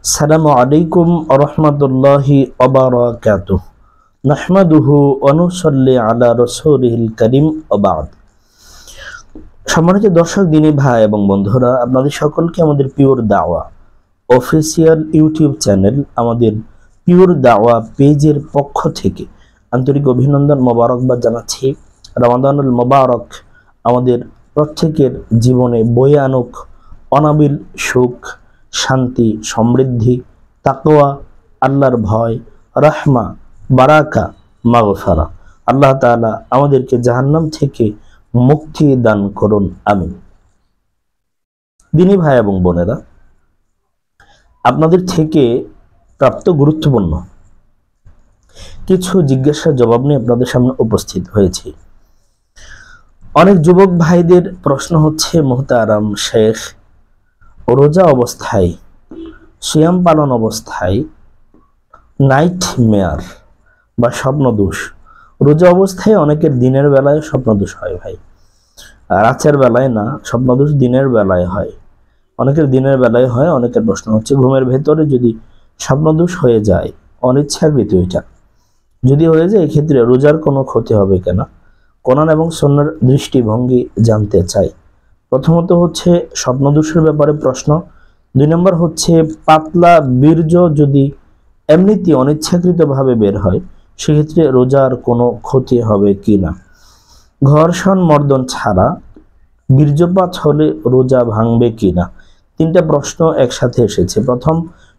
আসসালামু আলাইকুম ওয়া রাহমাতুল্লাহি ওয়া বারাকাতুহু। নাহমাদুহু ওয়া নুসাল্লি আলা রাসূলিল কারীম ওয়া বা'দ। সম্মানিত দর্শক, দিনী ভাই এবং বন্ধুরা, আপনাদের সকলকে আমাদের পিওর দাওয়া অফিসিয়াল ইউটিউব চ্যানেল, আমাদের পিওর দাওয়া পেজের পক্ষ থেকে আন্তরিক অভিনন্দন, মোবারকবাদ জানাচ্ছি। রমাদানুল মোবারক আমাদের প্রত্যেকের জীবনে বয়ে আনুক অনাবিল সুখ, শান্তি, সমৃদ্ধি, তাকওয়া, আল্লাহর ভয়, রাহমা, বারাকা, মাগফিরা। আল্লাহ তাআলা আমাদেরকে জাহান্নাম থেকে মুক্তি দান করুন, আমিন। দিনী ভাই এবং বোনেরা, আপনাদের থেকে প্রাপ্ত গুরুত্বপূর্ণ কিছু জিজ্ঞাসার জবাব নিয়ে আপনাদের সামনে উপস্থিত হয়েছি। অনেক যুবক ভাইদের প্রশ্ন হচ্ছে, মুহতারাম শেখ, রোজা অবস্থায়, সিয়াম পালন অবস্থায় নাইট মেয়ার বা স্বপ্নদোষ, রোজা অবস্থায় অনেকের দিনের বেলায় স্বপ্নদোষ হয় ভাই, রাতের বেলায় না, স্বপ্নদোষ দিনের বেলায় হয়। অনেকের দিনের বেলায় হয়। অনেকের প্রশ্ন হচ্ছে, ঘুমের ভেতরে যদি স্বপ্নদোষ হয়ে যায়, অনিচ্ছাকৃত, এটা যদি হয়ে যায়, এক্ষেত্রে রোজার কোনো ক্ষতি হবে কিনা, কোরআন এবং সুন্নাহর দৃষ্টিভঙ্গি জানতে চাই। প্রথমত হচ্ছে স্বপ্নদোষের ব্যাপারে প্রশ্ন। 2 নম্বর হচ্ছে, পাতলা বীর্য যদি এমনিতে অনিচ্ছাকৃতভাবে বের হয়, সেক্ষেত্রে রোজার কোনো ক্ষতি হবে কিনা। ঘর্ষণ মর্দন ছাড়া বীর্যপাত হলে রোজা ভাঙবে কিনা। 3টা প্রশ্ন একসাথে এসেছে। প্রথম,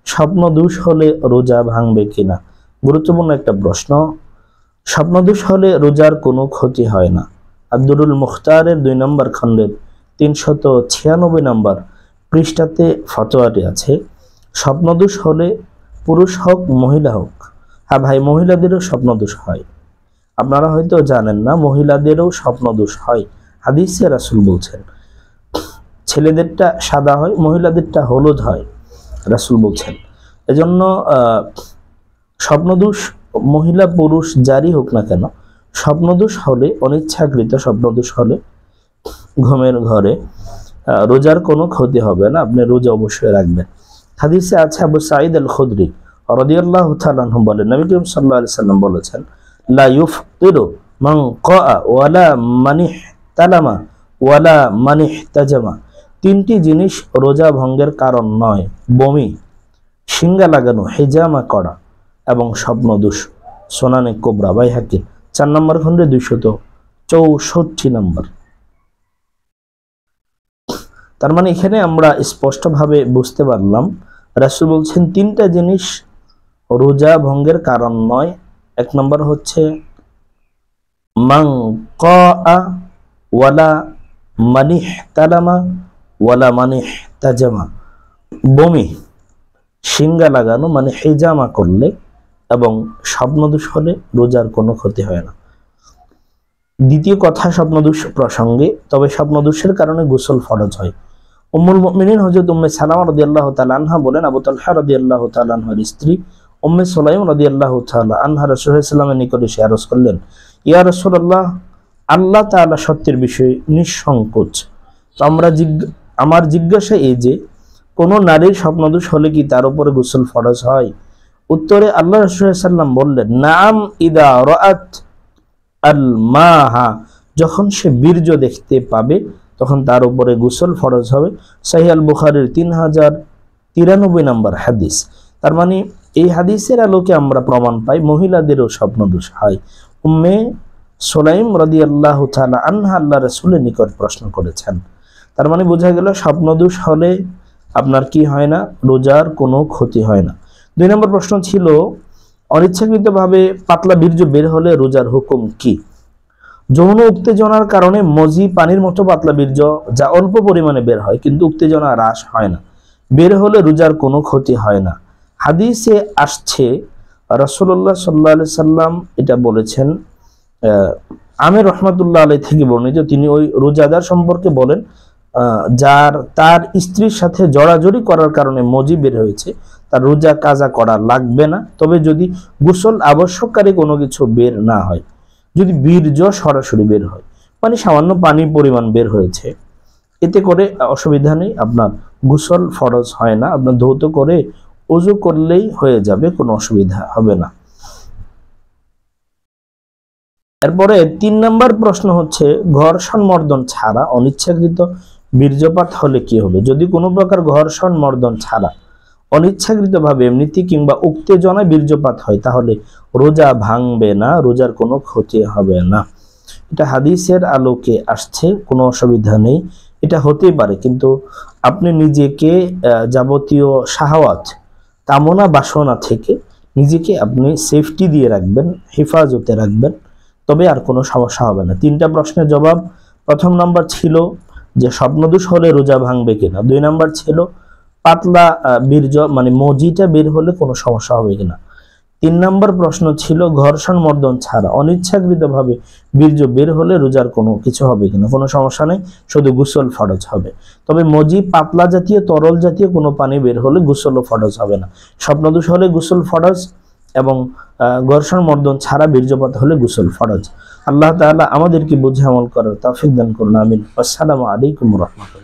স্বপ্নদোষ হলে রোজা ভাঙবে কিনা, গুরুত্বপূর্ণ একটা প্রশ্ন। স্বপ্নদোষ হলে রোজার কোনো ক্ষতি হয় না। আব্দুল মুখতারের 2 নম্বর খণ্ডের 396 নম্বর পৃষ্ঠাতে ফতোয়াটি আছে। স্বপ্নদোষ হলে পুরুষ হোক মহিলা হোক, হ্যাঁ ভাই, মহিলাদেরও স্বপ্নদোষ হয়। আপনারা হয়তো জানেন না, মহিলাদেরও স্বপ্নদোষ হয়। হাদিসে রাসূল বলছেন, ছেলেদেরটা সাদা হয়, মহিলাদেরটা হলুদ হয়, রাসূল বলছেন। এজন্য স্বপ্নদোষ মহিলা পুরুষ যারই হোক না কেন, স্বপ্নদোষ হলে, অনিচ্ছাকৃত স্বপ্নদোষ হলে ঘুমের ঘরে রোজার কোনো ক্ষতি হবে না, আপনি রোজা অবশ্যই রাখবেন। হাদিসে আছে, আবু সাঈদ আল খুদরি রাদিয়াল্লাহু তাআলা আনহু বলেন, নবী করিম সাল্লাল্লাহু আলাইহি সাল্লাম বলেছেন, লা ইউফতিরু মান ক্বাআ ওয়ালা মান ইহতালামা ওয়ালা মান ইহতাজামা। 3টি জিনিস রোজা ভঙ্গের কারণ নয়: বমি, শিঙ্গা লাগানো, হিজামা করা এবং স্বপ্নদোষ। সুনানে কুবরা, বাইহাকি 4 নম্বর খণ্ডে 264 নম্বর। তার মানে এখানে আমরা স্পষ্টভাবে বুঝতে পারলাম, রাসূল বলছেন 3টা জিনিস রোজা ভঙ্গের কারণ নয়। 1 নম্বর হচ্ছে মান ক্বাআ ওয়ালা মান ইহতালামা ওয়ালা মান ইহতাজামা, বমি, শিঙ্গা লাগানো মানে হিজামা করলে এবং স্বপ্নদোষ হলে রোজার কোনো ক্ষতি হয় না। দ্বিতীয় কথা স্বপ্নদোষ প্রসঙ্গে, তবে স্বপ্নদোষের কারণে গোসল ফরজ হয়। উম্মুল মুমিনিন হযরত উম্মে সালামা রাদিয়াল্লাহু তাআলা আনহা বলেন, আবু তালহা রাদিয়াল্লাহু তাআলা আনহার স্ত্রী উম্মে সুলাইম রাদিয়াল্লাহু তাআলা আনহা রাসূল সাল্লাল্লাহু আলাইহি ওয়াসাল্লামের নিকটে এসে আরজ করলেন, ইয়া রাসূলুল্লাহ, আল্লাহ তাআলা সত্যের বিষয়ে নিঃসংকোচ। তো আমার জিজ্ঞাসা এই যে, কোন নারীর স্বপ্নদোষ হলে কি তার উপরে গোসল ফরজ হয়? উত্তরে আল্লাহ রাসূল সাল্লাল্লাহু আলাইহি ওয়াসাল্লাম বললেন, নাম ইদা রাআত আল মাহা, যখন সে বীর্য দেখতে পাবে তখন তার উপরে গোসল ফরজ হবে। সহিহ আল বুখারীর 3093 নম্বর হাদিস। তার মানে এই হাদিসের আলোকে আমরা প্রমাণ পাই মহিলাদেরও স্বপ্নদোষ হয়। উম্মে সুলাইম রাদিয়াল্লাহু তাআলা আনহা আল্লাহ রাসূলের নিকট প্রশ্ন করেছেন। তার মানে বোঝা গেল স্বপ্নদোষ হলে আপনার কি হয় না, রোজার কোনো ক্ষতি হয় না। 2 নম্বর প্রশ্ন ছিল, অনিচ্ছাকৃতভাবে পাতলা বীর্য বের হলে রোজার হুকুম কি? যৌন উত্তেজনার কারণে মজি, পানির মতো পাতলা বীর্য যা অল্প পরিমাণে বের হয় কিন্তু উত্তেজনা হ্রাস হয় না, বের হলে রোজার কোনো ক্ষতি হয় না। হাদিসে আসছে, রাসূলুল্লাহ সাল্লাল্লাহু আলাইহি সাল্লাম এটা বলেছেন, আমির রাহমাতুল্লাহ আলাইহি থেকে বর্ণিত, তিনি ওই রোজাদার সম্পর্কে বলেন, যার তার স্ত্রীর সাথে জড়াজড়ি করার কারণে মজি বের হয়েছে, তার রোজা কাজা করা লাগবে না, তবে যদি গোসল আবশ্যককারী কোনো কিছু বের না হয়। যদি বীর্য সরাসরি বের হয়, মানে সামান্য পানির পরিমাণ বের হয়েছে, এতে করে অসুবিধা নেই, আপনার গোসল ফরজ হয় না, আপনার ধৌত করে ওযু করলেই হয়ে যাবে, কোনো অসুবিধা হবে না। এরপরে 3 নম্বর প্রশ্ন হচ্ছে, ঘর্ষণ মর্দন ছাড়া অনিচ্ছাকৃত বীর্যপাত হলে কি হবে? যদি কোনো প্রকার ঘর্ষণ মর্দন ছাড়া অনিচ্ছাকৃতভাবে এমনিতে কিংবা উত্তেজনায় বীর্যপাত হয় তাহলে রোজা ভাঙবে না, রোজার কোনো ক্ষতি হবে না। এটা হাদিসের আলোকে আসছে, কোনো অসুবিধা নেই। এটা হতে পারে, কিন্তু আপনি নিজেকে যাবতীয় শাহওয়াত, কামনা বাসনা থেকে নিজেকে আপনি সেফটি দিয়ে রাখবেন, হেফাজতে রাখবেন, তবে আর কোনো সমস্যা হবে না। 3টা প্রশ্নের জবাব। প্রথম নাম্বার ছিল যে স্বপ্নদোষ হলে রোজা ভাঙবে কিনা। 2 নাম্বার ছিল পাতলা বীর্য মানে মজিটা বের হলে কোনো সমস্যা হবে কিনা। 3 নাম্বার প্রশ্ন ছিল ঘর্ষণ মর্দন ছাড়া অনিচ্ছাকৃতভাবে বীর্য বের হলে রোজার কোনো কিছু হবে কিনা। কোনো সমস্যা নেই, শুধু গোসল ফরজ হবে। তবে মজি, পাতলা জাতীয় তরল জাতীয় কোনো পানি বের হলে গোসলও ফরজ হবে না। স্বপ্নদোষ হলে গোসল ফরজ এবং ঘর্ষণ মর্দন ছাড়া বীর্যপাত হলে গোসল ফরজ। আল্লাহ তাআলা আমাদেরকে বুঝে আমল করার তৌফিক দান করুন, আমিন। আসসালামু আলাইকুম ওয়া রাহমাতুল্লাহ।